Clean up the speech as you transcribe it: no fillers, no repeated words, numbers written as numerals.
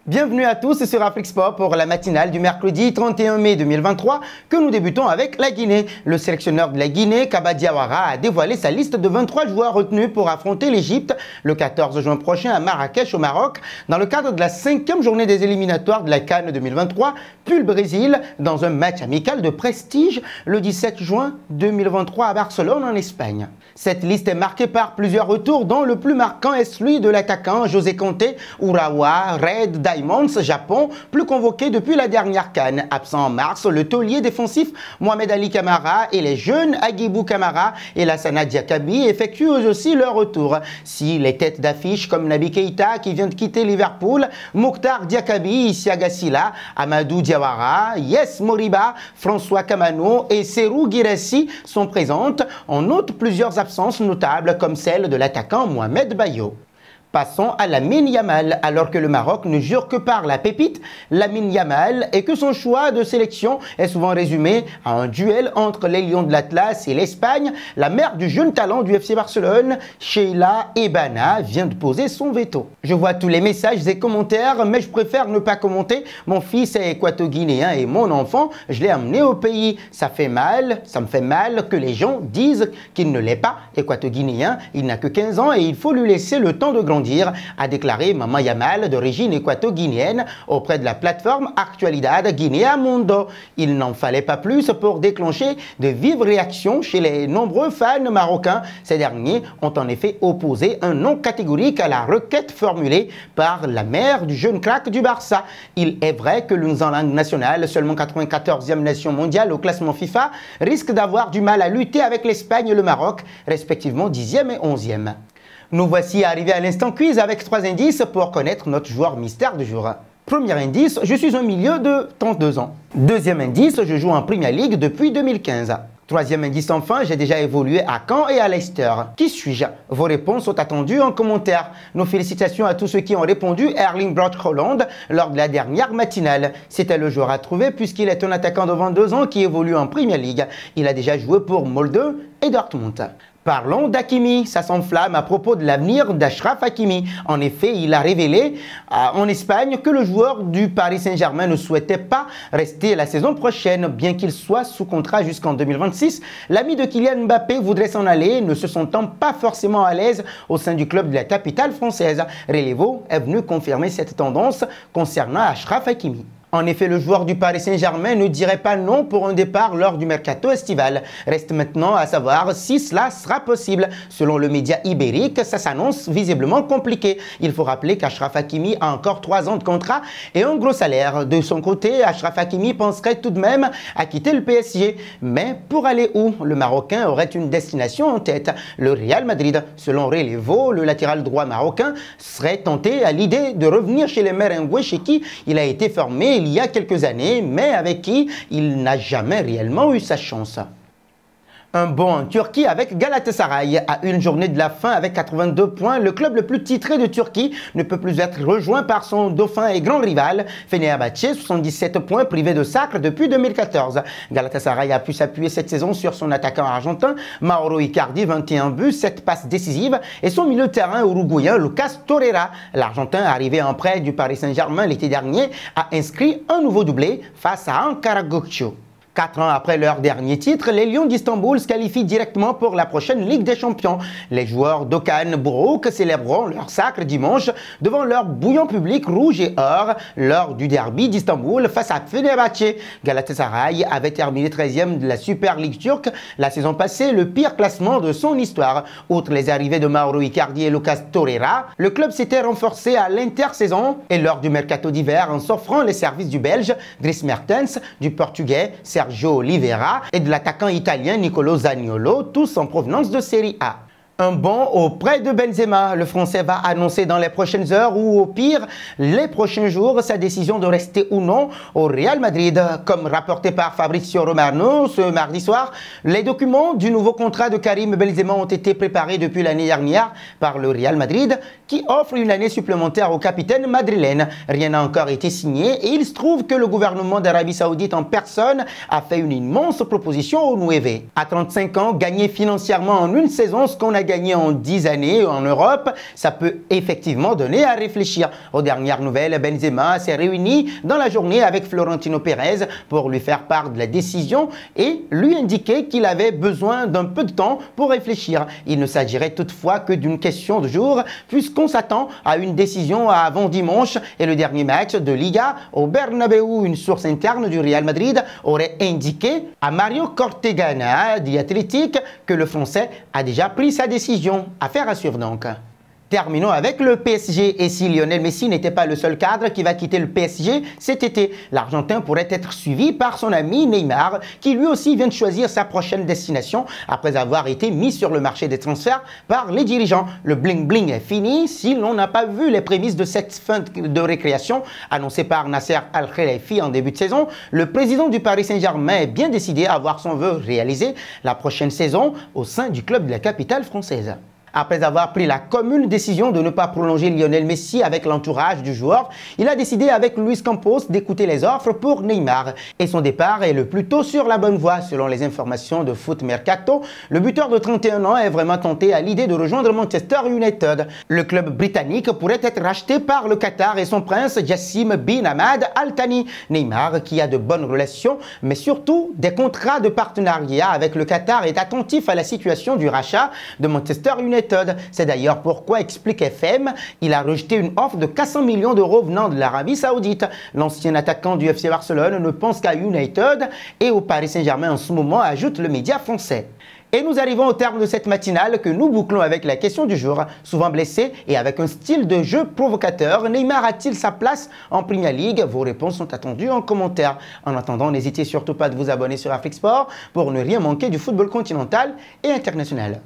Bienvenue à tous sur Afrique Sport pour la matinale du mercredi 31 mai 2023 que nous débutons avec la Guinée. Le sélectionneur de la Guinée, Kaba Diawara, a dévoilé sa liste de 23 joueurs retenus pour affronter l'Égypte le 14 juin prochain à Marrakech au Maroc dans le cadre de la 5e journée des éliminatoires de la CAN 2023 puis le Brésil dans un match amical de prestige le 17 juin 2023 à Barcelone en Espagne. Cette liste est marquée par plusieurs retours dont le plus marquant est celui de l'attaquant José Conté, Urawa, Red Diamonds, Japon, plus convoqué depuis la dernière CAN. Absent en mars, le taulier défensif Mohamed Ali Camara et les jeunes Agibou Camara et Lassana Diakabi effectuent eux aussi leur retour. Si les têtes d'affiche comme Naby Keïta qui vient de quitter Liverpool, Mokhtar Diakabi, Isiaga Silla, Amadou Diawara, Yes Moriba, François Kamano et Serou Guirassy sont présentes, on note plusieurs absences notables comme celle de l'attaquant Mohamed Bayo. Passons à Lamine Yamal, alors que le Maroc ne jure que par la pépite Lamine Yamal et que son choix de sélection est souvent résumé à un duel entre les Lions de l'Atlas et l'Espagne. La mère du jeune talent du FC Barcelone, Sheila Ebana, vient de poser son veto. Je vois tous les messages et commentaires, mais je préfère ne pas commenter. Mon fils est équato-guinéen et mon enfant, je l'ai amené au pays. Ça me fait mal que les gens disent qu'il ne l'est pas équato-guinéen. Il n'a que 15 ans et il faut lui laisser le temps de grandir, a déclaré Maman Yamal d'origine équato-guinéenne auprès de la plateforme Actualidad Guinea Mundo. Il n'en fallait pas plus pour déclencher de vives réactions chez les nombreux fans marocains. Ces derniers ont en effet opposé un non catégorique à la requête formulée par la mère du jeune crack du Barça. Il est vrai que l'une en langue nationale, seulement 94e nation mondiale au classement FIFA, risque d'avoir du mal à lutter avec l'Espagne et le Maroc, respectivement 10e et 11e. Nous voici arrivés à l'instant quiz avec 3 indices pour connaître notre joueur mystère du jour. Premier indice, je suis un milieu de 32 ans. Deuxième indice, je joue en Premier League depuis 2015. Troisième indice enfin, j'ai déjà évolué à Caen et à Leicester. Qui suis-je? Vos réponses sont attendues en commentaire. Nos félicitations à tous ceux qui ont répondu Erling Braut Haaland lors de la dernière matinale. C'était le joueur à trouver puisqu'il est un attaquant de 22 ans qui évolue en Premier League. Il a déjà joué pour Molde et Dortmund. Parlons d'Hakimi, ça s'enflamme à propos de l'avenir d'Achraf Hakimi. En effet, il a révélé en Espagne que le joueur du Paris Saint-Germain ne souhaitait pas rester la saison prochaine, bien qu'il soit sous contrat jusqu'en 2026. L'ami de Kylian Mbappé voudrait s'en aller, ne se sentant pas forcément à l'aise au sein du club de la capitale française. Relevo est venu confirmer cette tendance concernant Achraf Hakimi. En effet, le joueur du Paris Saint-Germain ne dirait pas non pour un départ lors du mercato estival. Reste maintenant à savoir si cela sera possible. Selon le média ibérique, ça s'annonce visiblement compliqué. Il faut rappeler qu'Achraf Hakimi a encore 3 ans de contrat et un gros salaire. De son côté, Achraf Hakimi penserait tout de même à quitter le PSG. Mais pour aller où? Le Marocain aurait une destination en tête, le Real Madrid. Selon Relevo, le latéral droit marocain serait tenté à l'idée de revenir chez les Merengues chez qui il a été formé il y a quelques années, mais avec qui il n'a jamais réellement eu sa chance. Un bond en Turquie avec Galatasaray. À une journée de la fin avec 82 points, le club le plus titré de Turquie ne peut plus être rejoint par son dauphin et grand rival, Fenerbahçe, 77 points privé de sacre depuis 2014. Galatasaray a pu s'appuyer cette saison sur son attaquant argentin, Mauro Icardi, 21 buts, 7 passes décisives, et son milieu de terrain uruguayen, Lucas Torreira. L'Argentin, arrivé en prêt du Paris Saint-Germain l'été dernier, a inscrit un nouveau doublé face à Ankara Gökçe. 4 ans après leur dernier titre, les Lions d'Istanbul se qualifient directement pour la prochaine Ligue des Champions. Les joueurs d'Okan Buruk célébreront leur sacre dimanche devant leur bouillon public rouge et or lors du derby d'Istanbul face à Fenerbahçe. Galatasaray avait terminé 13e de la Super League turque la saison passée, le pire classement de son histoire. Outre les arrivées de Mauro Icardi et Lucas Torreira, le club s'était renforcé à l'intersaison et lors du mercato d'hiver en s'offrant les services du Belge Dries Mertens, du Portugais Sergio Oliveira et de l'attaquant italien Nicolo Zaniolo, tous en provenance de Serie A. Un bond auprès de Benzema. Le Français va annoncer dans les prochaines heures ou au pire les prochains jours sa décision de rester ou non au Real Madrid. Comme rapporté par Fabrizio Romano ce mardi soir, les documents du nouveau contrat de Karim Benzema ont été préparés depuis l'année dernière par le Real Madrid qui offre une année supplémentaire au capitaine madrilène. Rien n'a encore été signé et il se trouve que le gouvernement d'Arabie Saoudite en personne a fait une immense proposition au Nueve. À 35 ans, gagner financièrement en une saison ce qu'on a gagné en 10 années en Europe, ça peut effectivement donner à réfléchir. Aux dernières nouvelles, Benzema s'est réuni dans la journée avec Florentino Pérez pour lui faire part de la décision et lui indiquer qu'il avait besoin d'un peu de temps pour réfléchir. Il ne s'agirait toutefois que d'une question de jour, puisqu'on s'attend à une décision avant dimanche et le dernier match de Liga au Bernabéu. Une source interne du Real Madrid aurait indiqué à Mario Cortegana The Athletic que le Français a déjà pris sa décision. Affaire à suivre donc. Terminons avec le PSG. Et si Lionel Messi n'était pas le seul cadre qui va quitter le PSG cet été, l'Argentin pourrait être suivi par son ami Neymar, qui lui aussi vient de choisir sa prochaine destination après avoir été mis sur le marché des transferts par les dirigeants. Le bling-bling est fini si l'on n'a pas vu les prémices de cette fin de récréation annoncée par Nasser Al-Khelaifi en début de saison. Le président du Paris Saint-Germain est bien décidé à voir son vœu réalisé la prochaine saison au sein du club de la capitale française. Après avoir pris la commune décision de ne pas prolonger Lionel Messi avec l'entourage du joueur, il a décidé avec Luis Campos d'écouter les offres pour Neymar. Et son départ est le plus tôt sur la bonne voie. Selon les informations de Foot Mercato, le buteur de 31 ans est vraiment tenté à l'idée de rejoindre Manchester United. Le club britannique pourrait être racheté par le Qatar et son prince Jassim bin Hamad Al Thani. Neymar, qui a de bonnes relations, mais surtout des contrats de partenariat avec le Qatar, est attentif à la situation du rachat de Manchester United. C'est d'ailleurs pourquoi, explique FM, il a rejeté une offre de 400 millions d'euros venant de l'Arabie Saoudite. L'ancien attaquant du FC Barcelone ne pense qu'à United et au Paris Saint-Germain en ce moment, ajoute le média français. Et nous arrivons au terme de cette matinale que nous bouclons avec la question du jour. Souvent blessé et avec un style de jeu provocateur, Neymar a-t-il sa place en Premier League? Vos réponses sont attendues en commentaire. En attendant, n'hésitez surtout pas de vous abonner sur Afrique Sport pour ne rien manquer du football continental et international.